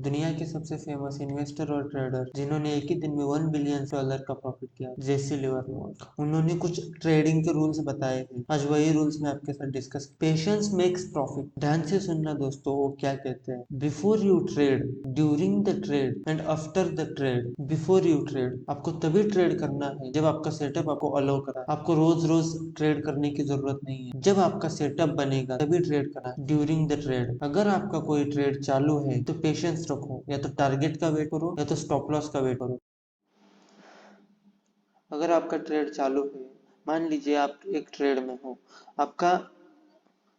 दुनिया के सबसे फेमस इन्वेस्टर और ट्रेडर जिन्होंने एक ही दिन में $1 बिलियन का प्रॉफिट किया, जेसी लिवरमोर। उन्होंने कुछ ट्रेडिंग के रूल्स बताए थे। आज वही रूल्स मैं आपके साथ डिस्कस। Patience makes profit. ध्यान से सुनना दोस्तों, वो क्या कहते हैं। Before you trade, during the trade and after the trade. Before you trade, आपको तभी ट्रेड करना है जब आपका सेटअप आपको अलाउ करा। आपको रोज रोज ट्रेड करने की जरूरत नहीं है। जब आपका सेटअप बनेगा तभी ट्रेड करना। ड्यूरिंग द ट्रेड, अगर आपका कोई ट्रेड चालू है तो पेशेंस रखो, या तो टारगेट का वेट करो या तो स्टॉप लॉस का वेट करो। अगर आपका ट्रेड चालू है, मान लीजिए आप एक ट्रेड में हो, आपका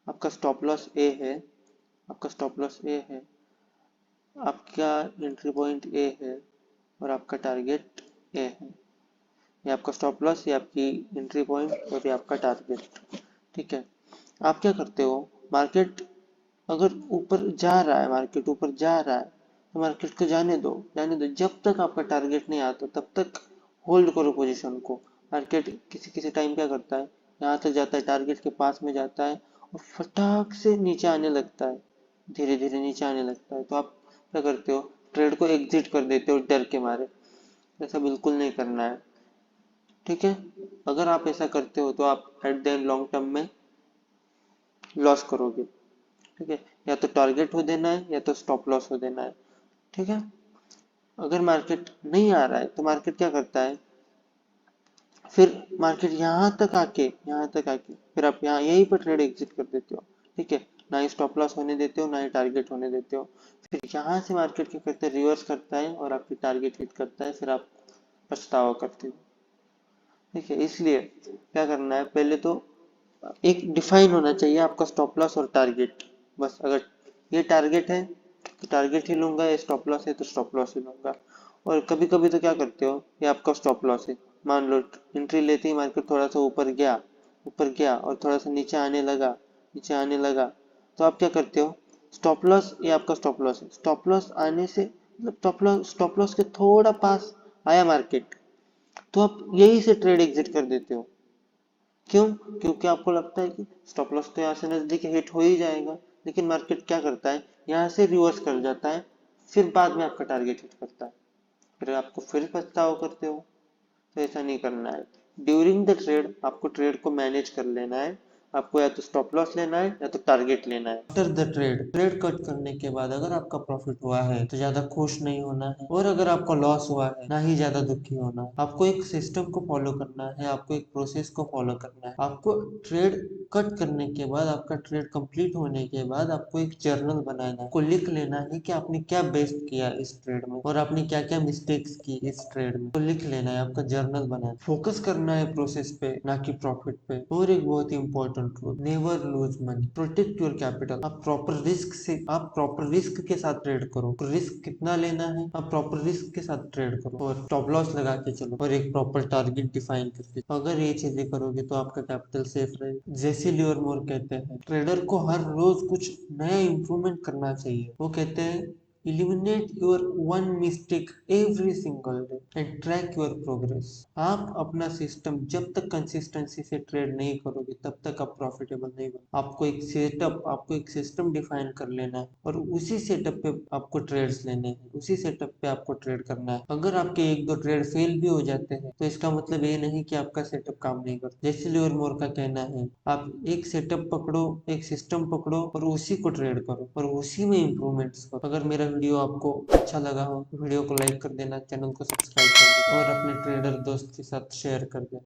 आपका स्टॉप लॉस ए है, आपका स्टॉप लॉस ए है, आपका एंट्री पॉइंट ए है और आपका टारगेट ए है। ये आपका स्टॉप लॉस, ये आपकी एंट्री पॉइंट और ये आपका टारगेट। ठीक है, आप क्या करते हो, मार्केट अगर ऊपर जा रहा है, मार्केट ऊपर जा रहा है तो मार्केट को जाने दो, जाने दो। जब तक आपका टारगेट नहीं आता तब तक होल्ड करो पोजीशन को। मार्केट किसी किसी टाइम क्या करता है, यहाँ तक जाता है, टारगेट के पास में जाता है और फटाक से नीचे आने लगता है, धीरे धीरे नीचे आने लगता है। तो आप क्या करते हो, ट्रेड को एग्जिट कर देते हो डर के मारे। ऐसा बिल्कुल नहीं करना है। ठीक है, अगर आप ऐसा करते हो तो आप at the end long term में लॉस करोगे। ठीक है, या तो टारगेट हो देना है या तो स्टॉप लॉस हो देना है। ठीक है, अगर मार्केट नहीं आ रहा है तो मार्केट क्या करता है, फिर मार्केट यहाँ तक आके फिर आप यहाँ यहीं पर ट्रेड एग्जिट कर देते हो। ठीक है, ना ही स्टॉप लॉस होने देते हो, ना ही टारगेट होने देते हो। फिर यहाँ से मार्केट क्या करता है, रिवर्स करता है और आपकी टारगेट हिट करता है, फिर आप पछतावा करते हो। ठीक है, इसलिए क्या करना है, पहले तो एक डिफाइन होना चाहिए आपका स्टॉप लॉस और टारगेट। बस, अगर ये टारगेट है तो टारगेट ही लूंगा, ये स्टॉप लॉस है तो स्टॉप लॉस ही लूंगा। और कभी कभी तो क्या करते हो, ये आपका स्टॉप लॉस है, मान लो एंट्री लेते ही मार्केट थोड़ा सा ऊपर गया और थोड़ा सा नीचे आने लगा तो आप क्या करते हो, स्टॉप लॉस, ये आपका स्टॉप लॉस है। स्टॉप लॉस आने से मतलब स्टॉप लॉस के थोड़ा पास आया मार्केट तो आप यही से ट्रेड एग्जिट कर देते हो। क्यों? क्योंकि आपको लगता है कि स्टॉप लॉस तो यहाँ से नजदीक हिट हो ही जाएगा, लेकिन मार्केट क्या करता है, यहाँ से रिवर्स कर जाता है, फिर बाद में आपका टारगेट हिट करता है, फिर आपको फिर पछतावा करते हो। तो ऐसा नहीं करना है। ड्यूरिंग द ट्रेड आपको ट्रेड को मैनेज कर लेना है। आपको या तो स्टॉप लॉस लेना है या तो टारगेट लेना है। आफ्टर द ट्रेड कट करने के बाद अगर आपका प्रॉफिट हुआ है तो ज्यादा खुश नहीं होना है, और अगर आपका लॉस हुआ है ना ही ज्यादा दुखी होना है। आपको एक सिस्टम को फॉलो करना है, आपको एक प्रोसेस को फॉलो करना है। आपको ट्रेड कट करने के बाद, आपका ट्रेड कंप्लीट होने के बाद आपको एक जर्नल बनाना है, आपको लिख लेना है कि आपने क्या बेस्ट किया इस ट्रेड में और आपने क्या क्या मिस्टेक्स की इस ट्रेड में, तो लिख लेना है, आपका जर्नल बनाना है। फोकस करना है प्रोसेस पे, ना कि प्रॉफिट पे। और एक बहुत ही important rule, never lose money, protect your capital. आप प्रॉपर रिस्क के साथ ट्रेड करो। रिस्क कितना लेना है, आप प्रॉपर रिस्क के साथ ट्रेड करो और स्टॉप लॉस लगा के चलो और एक प्रॉपर टारगेट डिफाइन करके। अगर ये चीजें करोगे तो आपका कैपिटल सेफ रहेगा। जैसे लिवरमोर कहते हैं, ट्रेडर को हर रोज कुछ नया इंप्रूवमेंट करना चाहिए। वो कहते हैं, eliminate your one mistake every single day and track your progress। आप अपना सिस्टम जब तक कंसिस्टेंसी से ट्रेड नहीं करोगे तब तक आप प्रॉफिटेबल नहीं बन। आपको एक सिस्टम डिफाइन कर लेना है और उसी सेटअप पे आपको ट्रेड्स लेने हैं, उसी सेटअप पे आपको ट्रेड करना है। अगर आपके एक दो ट्रेड फेल भी हो जाते हैं तो इसका मतलब ये नहीं कि आपका सेटअप काम नहीं करता। जैसे लिवरमोर का कहना है, आप एक सेटअप पकड़ो, एक सिस्टम पकड़ो और उसी को ट्रेड करो और उसी में इंप्रूवमेंट्स करो। अगर मेरा वीडियो आपको अच्छा लगा हो तो वीडियो को लाइक कर देना, चैनल को सब्सक्राइब कर देना और अपने ट्रेडर दोस्त के साथ शेयर कर देना।